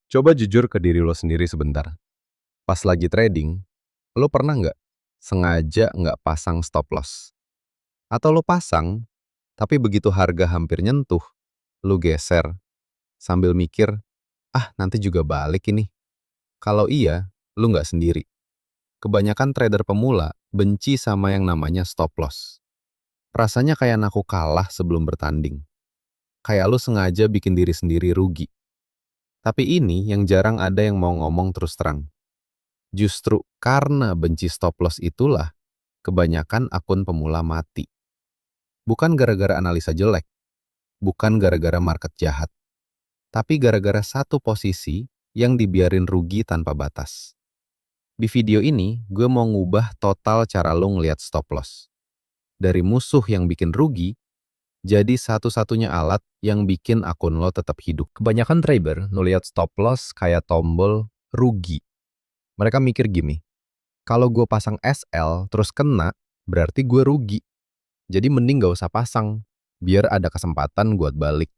Coba jujur ke diri lo sendiri sebentar. Pas lagi trading, lo pernah nggak sengaja nggak pasang stop loss? Atau lo pasang, tapi begitu harga hampir nyentuh, lo geser sambil mikir, ah nanti juga balik ini. Kalau iya, lo nggak sendiri. Kebanyakan trader pemula benci sama yang namanya stop loss. Rasanya kayak naku kalah sebelum bertanding. Kayak lo sengaja bikin diri sendiri rugi. Tapi ini yang jarang ada yang mau ngomong terus terang. Justru karena benci stop loss itulah kebanyakan akun pemula mati. Bukan gara-gara analisa jelek, bukan gara-gara market jahat, tapi gara-gara satu posisi yang dibiarin rugi tanpa batas. Di video ini, gue mau ngubah total cara lo ngeliat stop loss. Dari musuh yang bikin rugi, jadi satu-satunya alat yang bikin akun lo tetap hidup. Kebanyakan trader ngeliat stop loss kayak tombol rugi. Mereka mikir gini, kalau gue pasang SL terus kena, berarti gue rugi. Jadi mending gak usah pasang, biar ada kesempatan buat balik.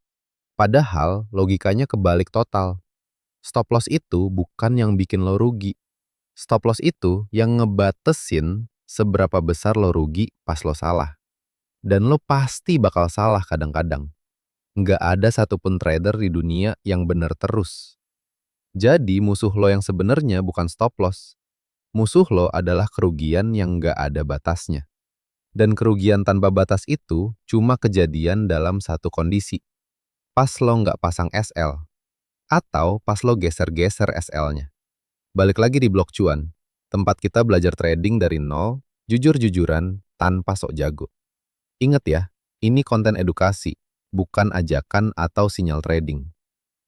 Padahal logikanya kebalik total. Stop loss itu bukan yang bikin lo rugi. Stop loss itu yang ngebatesin seberapa besar lo rugi pas lo salah. Dan lo pasti bakal salah kadang-kadang. Nggak ada satupun trader di dunia yang benar terus. Jadi musuh lo yang sebenarnya bukan stop loss. Musuh lo adalah kerugian yang nggak ada batasnya. Dan kerugian tanpa batas itu cuma kejadian dalam satu kondisi. Pas lo nggak pasang SL. Atau pas lo geser-geser SL-nya. Balik lagi di Blok Cuan. Tempat kita belajar trading dari nol, jujur-jujuran, tanpa sok jago. Ingat ya, ini konten edukasi, bukan ajakan atau sinyal trading.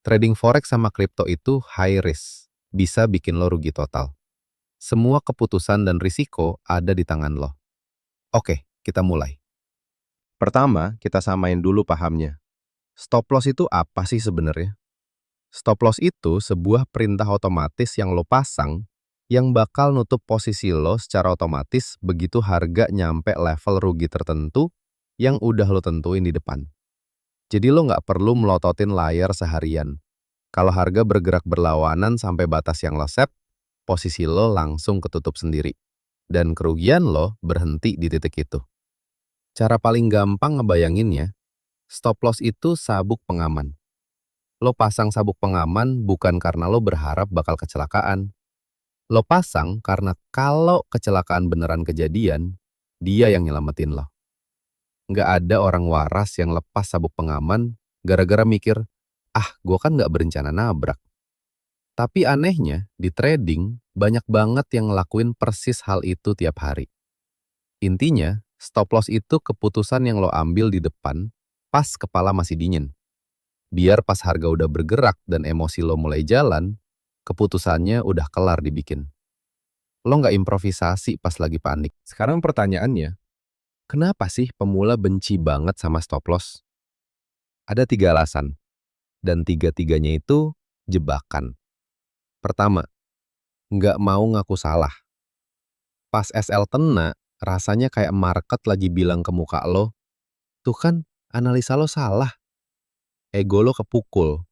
Trading forex sama kripto itu high risk, bisa bikin lo rugi total. Semua keputusan dan risiko ada di tangan lo. Oke, kita mulai. Pertama, kita samain dulu pahamnya. Stop loss itu apa sih sebenarnya? Stop loss itu sebuah perintah otomatis yang lo pasang yang bakal nutup posisi lo secara otomatis begitu harga nyampe level rugi tertentu yang udah lo tentuin di depan. Jadi lo nggak perlu melototin layar seharian. Kalau harga bergerak berlawanan sampai batas yang lo set, posisi lo langsung ketutup sendiri. Dan kerugian lo berhenti di titik itu. Cara paling gampang ngebayanginnya, stop loss itu sabuk pengaman. Lo pasang sabuk pengaman bukan karena lo berharap bakal kecelakaan. Lo pasang karena kalau kecelakaan beneran kejadian, dia yang nyelamatin lo. Nggak ada orang waras yang lepas sabuk pengaman gara-gara mikir, ah gue kan nggak berencana nabrak. Tapi anehnya, di trading, banyak banget yang ngelakuin persis hal itu tiap hari. Intinya, stop loss itu keputusan yang lo ambil di depan, pas kepala masih dingin. Biar pas harga udah bergerak dan emosi lo mulai jalan, keputusannya udah kelar dibikin. Lo nggak improvisasi pas lagi panik. Sekarang pertanyaannya, kenapa sih pemula benci banget sama stop loss? Ada 3 alasan, dan tiga-tiganya itu jebakan. Pertama, nggak mau ngaku salah. Pas SL kena, rasanya kayak market lagi bilang ke muka lo, tuh kan analisa lo salah. Ego lo kepukul.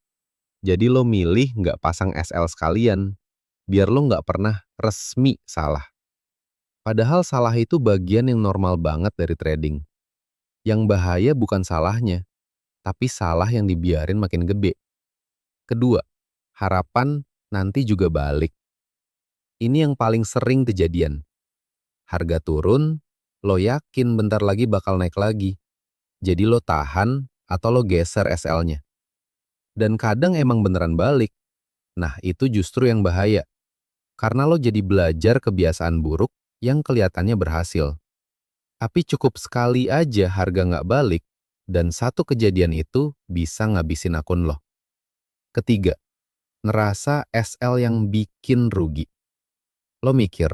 Jadi lo milih nggak pasang SL sekalian, biar lo nggak pernah resmi salah. Padahal salah itu bagian yang normal banget dari trading. Yang bahaya bukan salahnya, tapi salah yang dibiarin makin gede. Kedua, harapan nanti juga balik. Ini yang paling sering kejadian. Harga turun, lo yakin bentar lagi bakal naik lagi. Jadi lo tahan atau lo geser SL-nya. Dan kadang emang beneran balik. Nah itu justru yang bahaya. Karena lo jadi belajar kebiasaan buruk yang kelihatannya berhasil. Tapi cukup sekali aja harga nggak balik, dan satu kejadian itu bisa ngabisin akun lo. Ketiga, ngerasa SL yang bikin rugi. Lo mikir,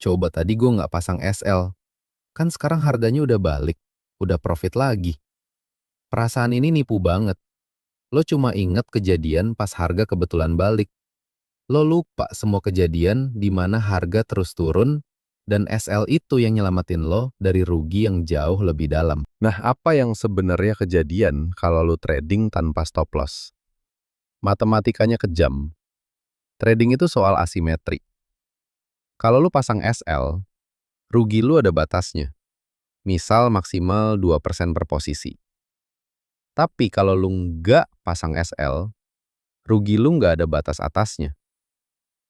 coba tadi gue nggak pasang SL, kan sekarang harganya udah balik, udah profit lagi. Perasaan ini nipu banget. Lo cuma inget kejadian pas harga kebetulan balik. Lo lupa semua kejadian di mana harga terus turun, dan SL itu yang nyelamatin lo dari rugi yang jauh lebih dalam. Nah, apa yang sebenarnya kejadian kalau lo trading tanpa stop loss? Matematikanya kejam. Trading itu soal asimetri. Kalau lu pasang SL, rugi lu ada batasnya. Misal maksimal 2% per posisi. Tapi kalau lu nggak pasang SL, rugi lu nggak ada batas atasnya.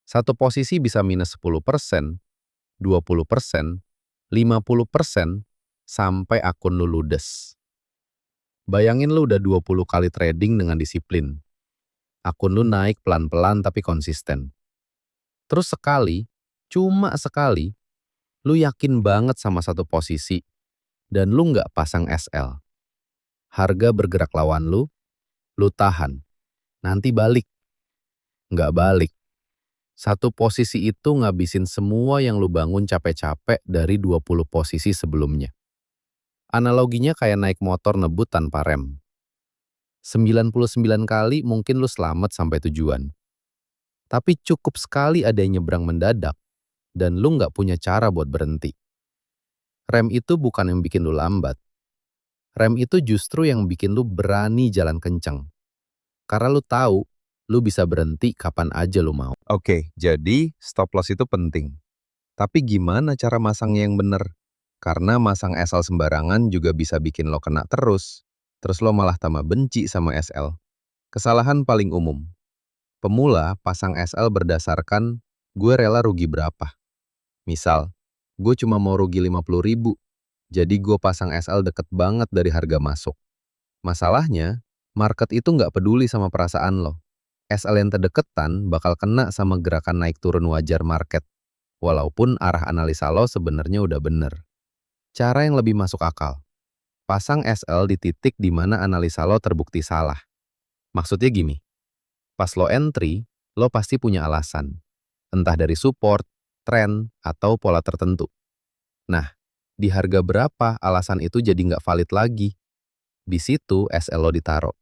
Satu posisi bisa minus 10%, 20%, 50%, sampai akun lu ludes. Bayangin lu udah 20 kali trading dengan disiplin. Akun lu naik pelan-pelan tapi konsisten. Terus sekali, cuma sekali, lu yakin banget sama satu posisi, dan lu nggak pasang SL. Harga bergerak lawan lu tahan. Nanti balik. Nggak balik. Satu posisi itu ngabisin semua yang lu bangun capek-capek dari 20 posisi sebelumnya. Analoginya kayak naik motor ngebut tanpa rem. 99 kali mungkin lu selamat sampai tujuan. Tapi cukup sekali ada yang nyebrang mendadak, dan lu nggak punya cara buat berhenti. Rem itu bukan yang bikin lu lambat. Rem itu justru yang bikin lu berani jalan kenceng. Karena lu tahu, lu bisa berhenti kapan aja lu mau. Oke, jadi stop loss itu penting. Tapi gimana cara masangnya yang bener? Karena masang SL sembarangan juga bisa bikin lo kena terus. Terus lo malah tambah benci sama SL. Kesalahan paling umum. Pemula pasang SL berdasarkan gue rela rugi berapa. Misal, gue cuma mau rugi 50.000. Jadi gue pasang SL deket banget dari harga masuk. Masalahnya, market itu nggak peduli sama perasaan lo. SL yang terdeketan bakal kena sama gerakan naik turun wajar market. Walaupun arah analisa lo sebenarnya udah bener. Cara yang lebih masuk akal. Pasang SL di titik di mana analisa lo terbukti salah. Maksudnya gini, pas lo entry, lo pasti punya alasan. Entah dari support, tren, atau pola tertentu. Nah, di harga berapa alasan itu jadi nggak valid lagi. Di situ SL lo ditaruh.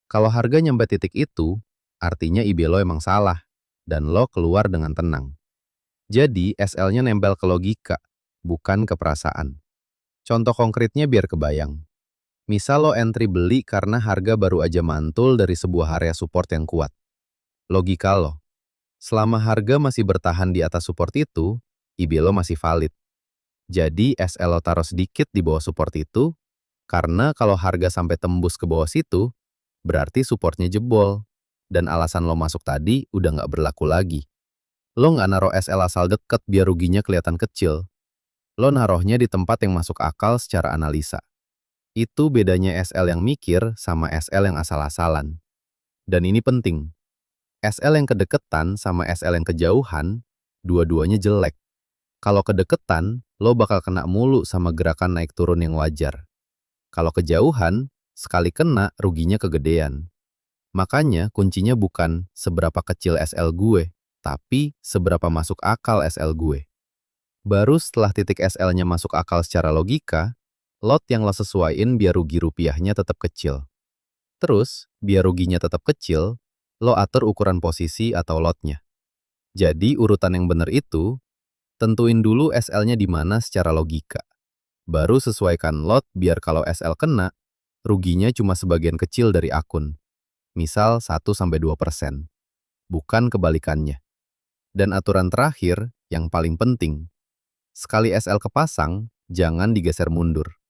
Kalau harga nyampe titik itu, artinya IB lo emang salah, dan lo keluar dengan tenang. Jadi SL-nya nempel ke logika, bukan ke perasaan. Contoh konkretnya biar kebayang. Misal lo entry beli karena harga baru aja mantul dari sebuah area support yang kuat. Logika lo, selama harga masih bertahan di atas support itu, IB lo masih valid. Jadi SL lo taruh sedikit di bawah support itu, karena kalau harga sampai tembus ke bawah situ, berarti supportnya jebol, dan alasan lo masuk tadi udah nggak berlaku lagi. Lo nggak naruh SL asal deket biar ruginya kelihatan kecil. Lo naruhnya di tempat yang masuk akal secara analisa. Itu bedanya SL yang mikir sama SL yang asal-asalan. Dan ini penting. SL yang kedeketan sama SL yang kejauhan, dua-duanya jelek. Kalau kedeketan, lo bakal kena mulu sama gerakan naik turun yang wajar. Kalau kejauhan, sekali kena ruginya kegedean. Makanya kuncinya bukan seberapa kecil SL gue, tapi seberapa masuk akal SL gue. Baru setelah titik SL-nya masuk akal secara logika, lot yang lo sesuaiin biar rugi rupiahnya tetap kecil. Terus, biar ruginya tetap kecil, lo atur ukuran posisi atau lotnya. Jadi urutan yang benar itu, tentuin dulu SL-nya di mana secara logika. Baru sesuaikan lot biar kalau SL kena, ruginya cuma sebagian kecil dari akun. Misal 1-2%. Bukan kebalikannya. Dan aturan terakhir, yang paling penting, sekali SL kepasang, jangan digeser mundur.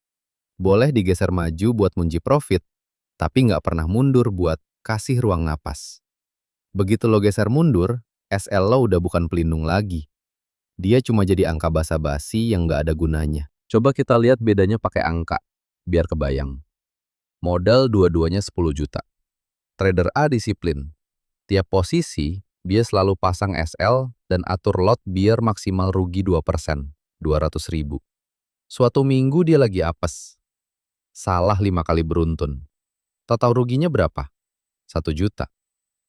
Boleh digeser maju buat munci profit, tapi nggak pernah mundur buat kasih ruang napas. Begitu lo geser mundur, SL lo udah bukan pelindung lagi. Dia cuma jadi angka basa-basi yang nggak ada gunanya. Coba kita lihat bedanya pakai angka, biar kebayang. Modal dua-duanya 10 juta. Trader A disiplin. Tiap posisi, dia selalu pasang SL dan atur lot biar maksimal rugi 2%, 200.000. Suatu minggu dia lagi apes. Salah 5 kali beruntun. Total ruginya berapa? 1 juta.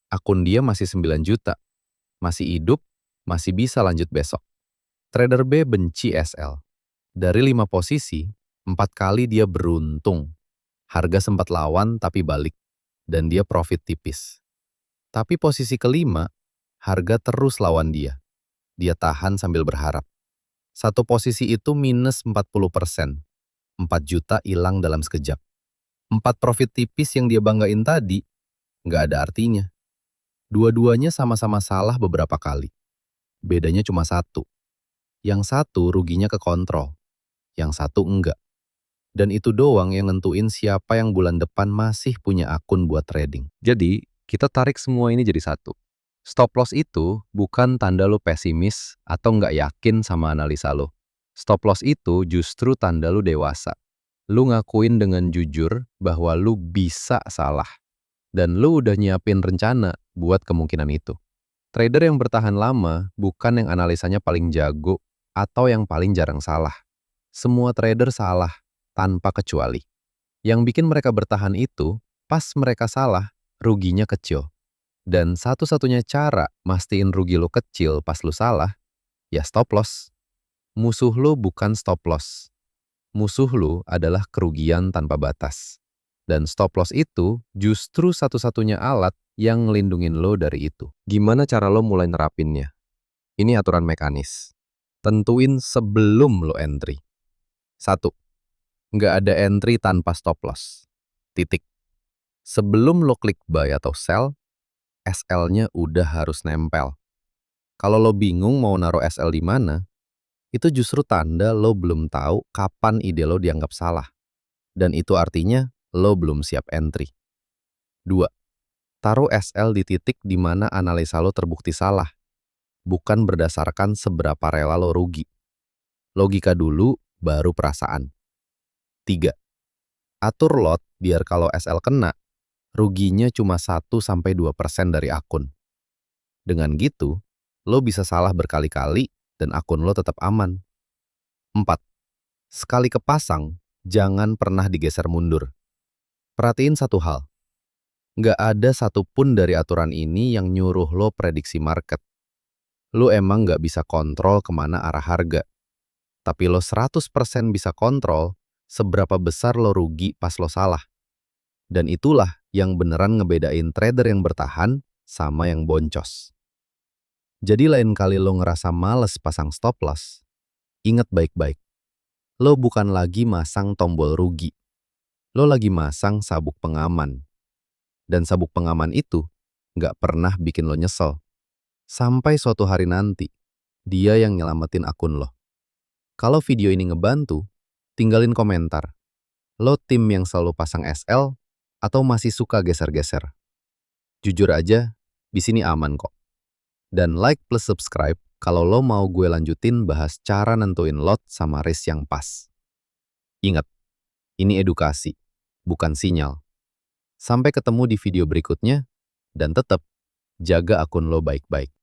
Akun dia masih 9 juta. Masih hidup, masih bisa lanjut besok. Trader B benci SL. Dari 5 posisi, 4 kali dia beruntung. Harga sempat lawan tapi balik. Dan dia profit tipis. Tapi posisi kelima, harga terus lawan dia. Dia tahan sambil berharap. Satu posisi itu minus 40%. 4 juta hilang dalam sekejap. 4 profit tipis yang dia banggain tadi, nggak ada artinya. Dua-duanya sama-sama salah beberapa kali. Bedanya cuma satu. Yang satu ruginya ke kontrol, yang satu enggak. Dan itu doang yang nentuin siapa yang bulan depan masih punya akun buat trading. Jadi, kita tarik semua ini jadi satu. Stop loss itu bukan tanda lo pesimis atau nggak yakin sama analisa lo. Stop loss itu justru tanda lo dewasa. Lu ngakuin dengan jujur bahwa lu bisa salah. Dan lu udah nyiapin rencana buat kemungkinan itu. Trader yang bertahan lama bukan yang analisanya paling jago atau yang paling jarang salah. Semua trader salah, tanpa kecuali. Yang bikin mereka bertahan itu, pas mereka salah, ruginya kecil. Dan satu-satunya cara mastiin rugi lo kecil pas lu salah, ya stop loss. Musuh lo bukan stop loss. Musuh lu adalah kerugian tanpa batas. Dan stop loss itu justru satu-satunya alat yang ngelindungin lo dari itu. Gimana cara lo mulai nerapinnya? Ini aturan mekanis. Tentuin sebelum lo entry. 1. Nggak ada entry tanpa stop loss. Titik. Sebelum lo klik buy atau sell, SL-nya udah harus nempel. Kalau lo bingung mau naruh SL di mana, itu justru tanda lo belum tahu kapan ide lo dianggap salah. Dan itu artinya lo belum siap entry. 2. Taruh SL di titik di mana analisa lo terbukti salah, bukan berdasarkan seberapa rela lo rugi. Logika dulu, baru perasaan. 3. Atur lot biar kalau SL kena, ruginya cuma 1-2% dari akun. Dengan gitu, lo bisa salah berkali-kali dan akun lo tetap aman. 4. Sekali kepasang, jangan pernah digeser mundur. Perhatiin satu hal. Nggak ada satupun dari aturan ini yang nyuruh lo prediksi market. Lo emang nggak bisa kontrol kemana arah harga. Tapi lo 100% bisa kontrol seberapa besar lo rugi pas lo salah. Dan itulah yang beneran ngebedain trader yang bertahan sama yang boncos. Jadi lain kali lo ngerasa males pasang stop loss, ingat baik-baik. Lo bukan lagi masang tombol rugi. Lo lagi masang sabuk pengaman. Dan sabuk pengaman itu nggak pernah bikin lo nyesel. Sampai suatu hari nanti, dia yang nyelamatin akun lo. Kalau video ini ngebantu, tinggalin komentar. Lo tim yang selalu pasang SL atau masih suka geser-geser? Jujur aja, di sini aman kok. Dan like plus subscribe kalau lo mau gue lanjutin bahas cara nentuin lot sama risk yang pas. Ingat, ini edukasi, bukan sinyal. Sampai ketemu di video berikutnya, dan tetap jaga akun lo baik-baik.